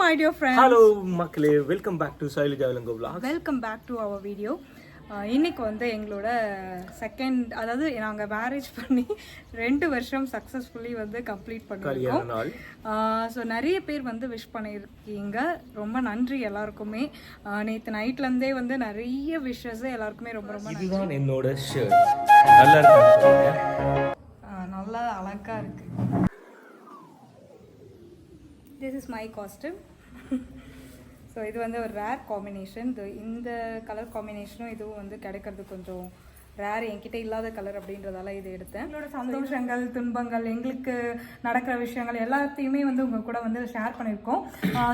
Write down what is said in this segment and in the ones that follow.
my dear friends. Hello மக்களே, welcome back to Sailaja Vilango vlogs. Welcome back to our video. இன்னைக்கு வந்து எங்களோட second, அதாவது நாங்கள் மேரேஜ் பண்ணி 2 வருஷம் சக்ஸஸ்ஃபுல்லி வந்து கம்ப்ளீட் பண்ணியிருக்கோம். ஸோ நிறைய பேர் வந்து விஷ் பண்ணியிருக்கீங்க, ரொம்ப நன்றி எல்லாருக்குமே. நேற்று நைட்லேருந்தே வந்து நிறைய விஷஸ் எல்லாருக்குமே ரொம்ப ரொம்ப நன்றி. இதுதான் என்னோட ஷர்ட், நல்லா இருக்கு, நல்லா அழகாக இருக்கு. This is my costume. So இது வந்து ஒரு ரேர் காம்பினேஷன். இந்த கலர் காம்பினேஷனும் இதுவும் வந்து கிடைக்கிறது கொஞ்சம் ரேர், என்கிட்ட இல்லாத கலர் அப்படின்றதால இது எடுத்தேன். எங்களோட சந்தோஷங்கள், துன்பங்கள், எங்களுக்கு நடக்கிற விஷயங்கள் எல்லாத்தையுமே வந்து உங்கள் கூட வந்து ஷேர் பண்ணியிருக்கோம்.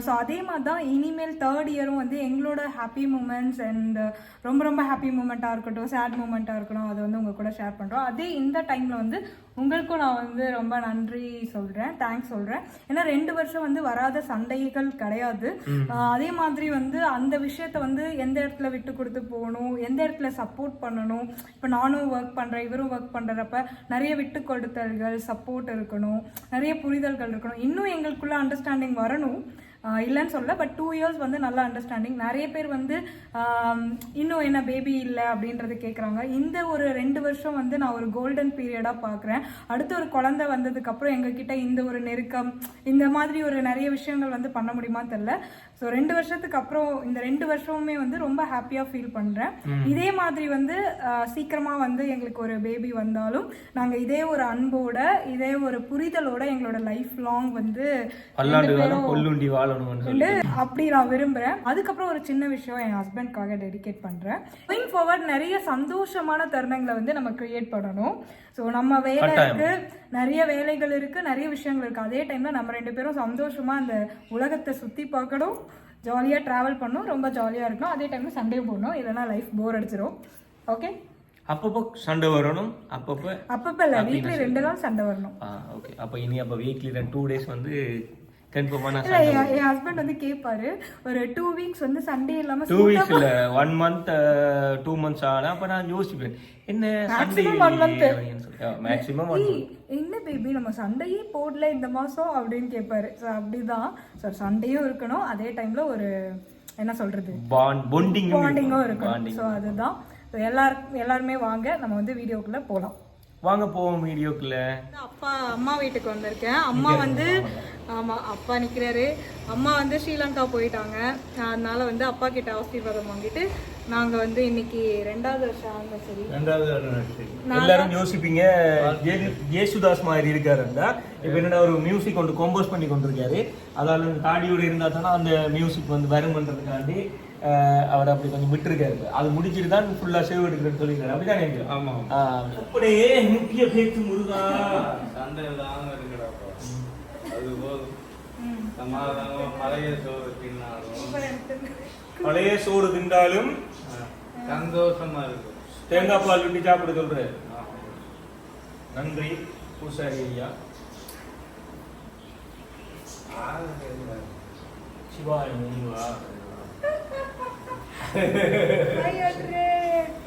ஸோ அதே மாதிரி தான் இனிமேல் 3rd இயரும் வந்து எங்களோட ஹாப்பி மூமெண்ட்ஸ் அண்ட் ரொம்ப ரொம்ப ஹாப்பி மூமெண்ட்டாக இருக்கட்டும், சேட் மூமெண்ட்டாக இருக்கணும், அதை வந்து உங்கள் கூட ஷேர் பண்ணுறோம். அதே இந்த டைமில் வந்து உங்களுக்கும் நான் வந்து ரொம்ப நன்றி சொல்கிறேன், தேங்க்ஸ் சொல்கிறேன். ஏன்னா 2 வருஷம் வந்து வராத சண்டைகள் கிடையாது. அதே மாதிரி வந்து அந்த விஷயத்த வந்து எந்த இடத்துல விட்டு கொடுத்து போகணும், எந்த இடத்துல சப்போர்ட் பண்ணணும். இப்போ நானும் ஒர்க் பண்ணுறேன், இவரும் ஒர்க் பண்ணுறப்ப நிறைய விட்டு கொடுத்தல்கள், சப்போர்ட் இருக்கணும், நிறைய புரிதல்கள் இருக்கணும். இன்னும் எங்களுக்குள்ள அண்டர்ஸ்டாண்டிங் வரணும், இல்லைன்னு சொல்ல. பட் 2 இயர்ஸ் வந்து நல்ல அண்டர்ஸ்டாண்டிங். நிறைய பேர் வந்து இன்னும் என்ன பேபி இல்லை அப்படின்றது கேட்குறாங்க. இந்த ஒரு 2 வருஷம் வந்து நான் ஒரு கோல்டன் பீரியடாக பார்க்குறேன். அடுத்து ஒரு குழந்தை வந்ததுக்கப்புறம் எங்ககிட்ட இந்த ஒரு நெருக்கம், இந்த மாதிரி ஒரு நிறைய விஷயங்கள் வந்து பண்ண முடியுமான்னு தெரியல. ஸோ 2 வருஷத்துக்கு அப்புறம் இந்த 2 வருஷமுமே வந்து ரொம்ப ஹாப்பியாக ஃபீல் பண்ணுறேன். இதே மாதிரி வந்து சீக்கிரமாக வந்து எங்களுக்கு ஒரு பேபி வந்தாலும் நாங்கள் இதே ஒரு அன்போட, இதே ஒரு புரிதலோட எங்களோட லைஃப் லாங் வந்து அப்படி நான் விரும்புறேன். அதுக்கப்புறம் ஒரு சின்ன விஷயம் என் ஹஸ்பண்ட்காக டெடிகேட் பண்றேன். கோயிங் ஃபார்வர்ட் நிறைய சந்தோஷமான தருணங்களை வந்து நம்ம கிரியேட் பண்ணணும். ஸோ நம்ம வேலை இருக்கு, நிறைய வேலைகள் இருக்கு, நிறைய விஷயங்கள் இருக்கு. அதே டைம்ல நம்ம 2 பேரும் சந்தோஷமா அந்த உலகத்தை சுத்தி பார்க்கணும், ஜாலியா டிராவல் பண்ணணும், ரொம்ப ஜாலியா இருக்கணும். அதே டைம்ல சண்டே போடணும், இல்லைன்னா லைஃப் போர் அடிச்சிடும். ஓகே, அப்பப்போ சண்டை வரணும், அப்பப்போ இல்ல, வீக்லி 2 நாள் சண்டை வரணும். ஓகே, அப்ப இனி அப்ப வீக்லி 2 days வந்து என் ஹஸ்பண்ட் வந்து கேட்பாரு, ஒரு 2 வீக்ஸ் வந்து சண்டே இல்லாம 2 வீக்ஸ் இல்ல 1 month 2 months ஆனா அப்ப நான் யோசிப்பேன், என்ன சண்டே மேக்ஸிமம் 1 month என்ன பேபி நம்ம சண்டையே போடல இந்த மாசம் அப்படின்னு கேட்பாரு. ஸோ அப்படிதான் சார், சண்டையும் இருக்கணும், அதே டைம்ல ஒரு என்ன சொல்றது பாண்டிங்கும் இருக்கணும். ஸோ அதுதான். எல்லாருமே வாங்க, நம்ம வந்து வீடியோக்குள்ள போலாம். வாங்க போவோம் வீடியோக்குள்ள. அம்மா வீட்டுக்கு வந்திருக்கேன். அம்மா வந்து அப்பா நிற்கிறாரு. அம்மா வந்து ஸ்ரீலங்கா போயிட்டாங்க. அதனால வந்து அப்பா கிட்ட ஆசீர்வாதம் வாங்கிட்டு நாங்கள் வந்து இன்னைக்கு 2வது வருஷம் ஆனிவர்சரி. எல்லாரும் யோசிப்பீங்க ஜேசுதாஸ் மாதிரி இருக்காருன்னா, இப்போ என்னன்னா ஒரு மியூசிக் கொண்டு கம்போஸ் பண்ணி கொண்டிருக்காரு. அதாவது தாடியோடு இருந்தால் தானே அந்த மியூசிக் வந்து வருமன்றதுக்காண்டி அவர் அப்படி கொஞ்சம் விட்டுருக்காரு. அது முடிச்சுட்டு தான் ஃபுல்லா சேவ் எடுக்கிறேன்னு சொல்லியிருக்காரு. அப்படிதான். ஆமா, அப்படியே முக்கிய பேச்சு முருகா சண்டை பழைய சோறு தின்னாலும் சந்தோஷமா இருக்கு. தேங்காய் பால் விட்டு சாப்பிட சொல்றேன். நன்றி பூசாரி ஐயா. சிவாய முருகா.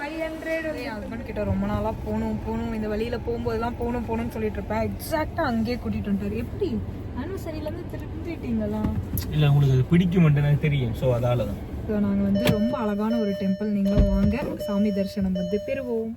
500 கிட்ட ரொம்ப நாளா போகணும் இந்த வழியில போகும்போதெல்லாம் போகணும்னு சொல்லிட்டு இருப்பேன். எக்ஸாக்டா அங்கேயே கூட்டிட்டு வந்துட்டாரு. எப்படி ஆனிவர்சரியில இருந்து திரும்பிட்டீங்களா? இல்ல, உங்களுக்கு அது பிடிக்கும் எனக்கு தெரியும். ஸோ அதால தான். ஸோ நாங்கள் வந்து ரொம்ப அழகான ஒரு டெம்பிள், நீங்களும் வாங்க, சாமி தரிசனம் வந்து பெறுவோம்.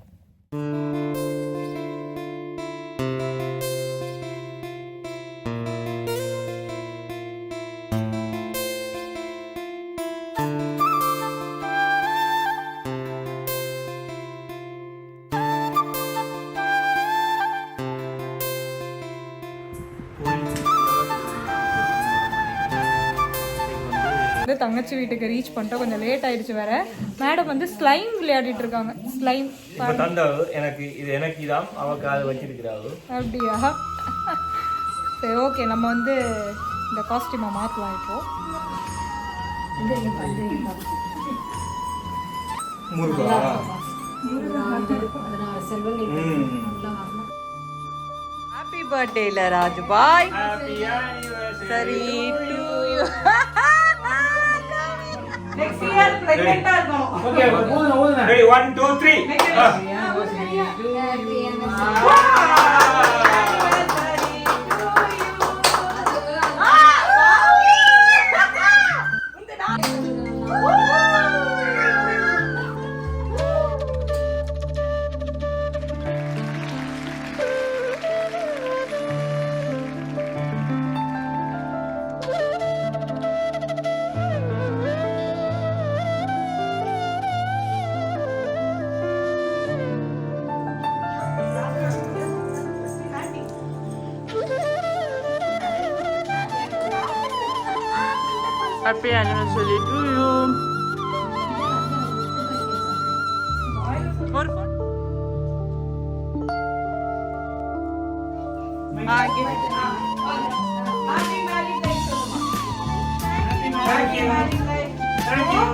தங்கச்சி வீட்டுக்கு ரீச் பண்ணிட்டோம், கொஞ்சம் லேட் ஆயிடுச்சு வேற. மேடம் வந்து ஸ்லைம் விளையாடிட்டு இருக்காங்க. ஸ்லைம் எனக்கு இதான் அவக்கு அதை வச்சிருக்கிறாரு. அப்படியா? சரி, ஓகே, நம்ம வந்து இந்த காஸ்டியூமை மாற்றலாம். இப்போ ஹாப்பி பர்த்டே ராஜு பாய். சரி, to you. Next year pregnant ஆ இருக்கணும். Okay, ஊதுனா. Ready, 1 2 3. Happy Happy anniversary to you. What? Give it. Thank you. Thank you.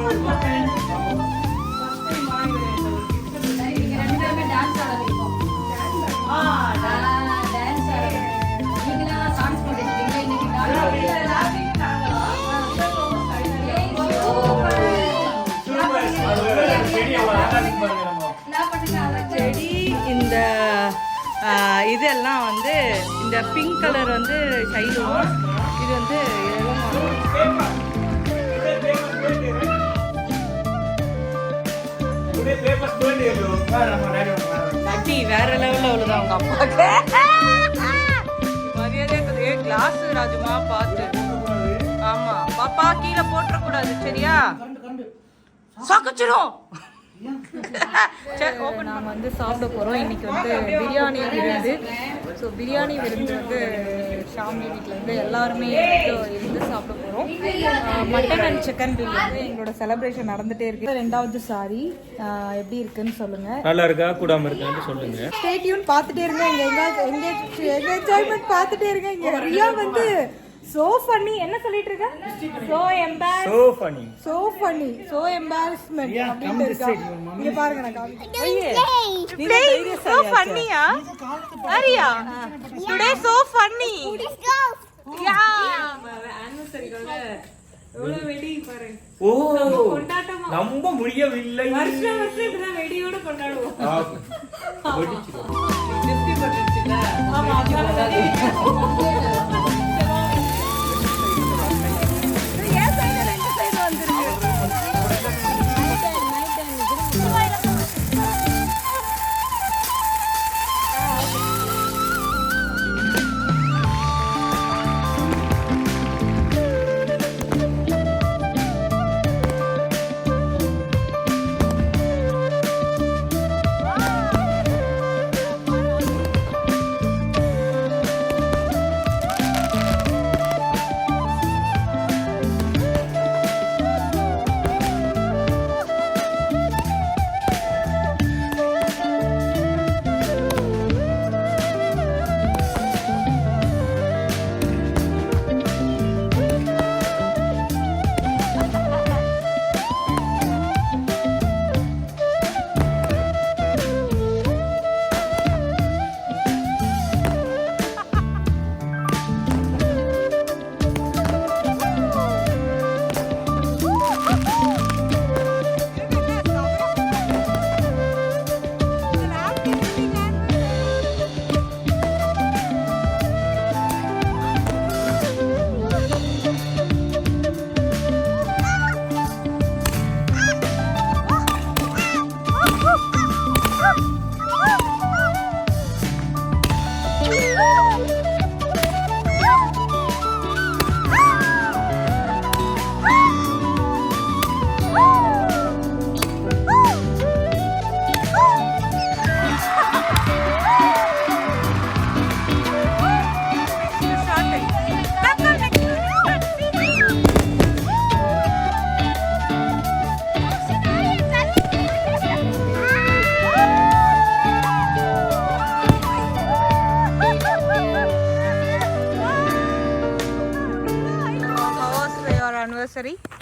செடி இந்த இதெல்லாம் வந்து இந்த பிங்க் கலர் வந்து சைடுவோம். இது வந்து லட்டி வேற லெவலில் உள்ளதா அவங்க அப்பாவுக்கு மரியாதை. கிளாஸ் ராஜுமா பார்த்து. ஆமா பாப்பா கீழே போட்டுறக்கூடாது சரியா? சாக்கச்சிரும். நாங்கள் வந்து சாப்பிட போகிறோம். இன்றைக்கி வந்து பிரியாணி விருந்து. ஸோ பிரியாணி விருந்து வந்து ஷாமி வீட்டில் வந்து எல்லாருமே இருந்து சாப்பிட போகிறோம். மட்டன் அண்ட் சிக்கன் பிரியாணி எங்களோட செலிப்ரேஷன் நடந்துகிட்டே இருக்குது. 2வது சாரி எப்படி இருக்குன்னு சொல்லுங்கள். நல்லா இருக்கா கூடாமல் இருக்கான்னு சொல்லுங்கள். ஸ்டே டியூன் பார்த்துட்டே இருங்க. எங்கள் என்ஜாய்மெண்ட் பார்த்துட்டே இருங்க. இங்கே ரியா வந்து so funny என்ன சொல்லிட்டு இருக்க? so embarrassed, so funny, so funny, so embarrassment அப்படினு இருக்கா. இங்க பாருங்க நான் காமிக்கிறேன். நீங்க so funny யா அரியா today so funny யா anniversary-க்காக எவ்வளவு வெடி பாரு. ஓ கொண்டாட்டமா நம்ப முடியவில்லை. வருஷம் இப்படிதான் வெடியோட கொண்டாடுவோம். வெடிச்சிரும். டிஸ்கி பட்டுச்சுல. ஆமா அதனால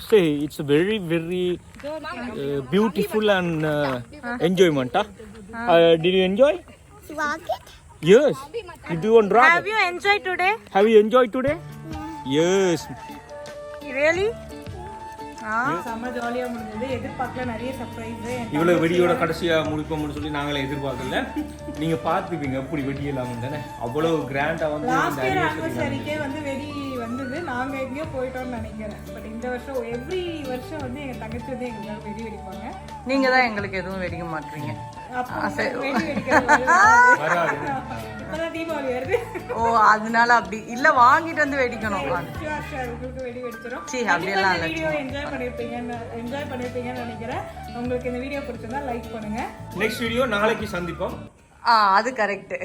Say it's very beautiful and enjoyment. Did you enjoy? Rocket? Yes. You do on rocket. Have you enjoyed today? Have you enjoyed today? Yes. Really? செம்ம ஜாலியாக முடிஞ்சது. எதிர்பார்க்கல நிறைய சர்ப்ரைஸு. இவ்வளோ வெடியோட கடைசியாக முடிப்போம்னு சொல்லி நாங்களே எதிர்பார்க்கல. நீங்கள் பார்த்துப்பீங்க எப்படி வெடியெல்லாம் தானே அவ்வளோ கிராண்டாக வந்து லாஸ்ட் இயர் ஆனிவர்சரிக்கே வந்து வெடி வந்தது. நாங்கள் எங்கேயோ போயிட்டோம்னு நினைக்கிறேன். பட் இந்த வருஷம் எவ்ரி வருஷம் வந்து எங்கள் தங்கச்சி வந்து எங்களுக்காக வெடி வெடிப்பாங்க. நீங்க தான் எங்களுக்கு எதுவும் வெடிக்க மாட்டீங்க. தீபாவளி வருது. ஓ அதனால அப்படி இல்ல வாங்கிட்டு வந்து வெடிக்கணும். உங்களுக்கு வெடி வெடிச்சிடும். அப்படியெல்லாம் இல்ல. வீடியோ என்ஜாய் பண்ணிருப்பீங்கன்னு நினைக்கிறேன். உங்களுக்கு இந்த வீடியோ பிடிச்சிருந்தா லைக் பண்ணுங்க. நெக்ஸ்ட் வீடியோ நாளைக்கு சந்திப்போம். அது கரெக்ட்.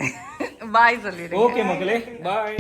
பாய் சொல்லிடுங்க. ஓகே மக்களே பாய்.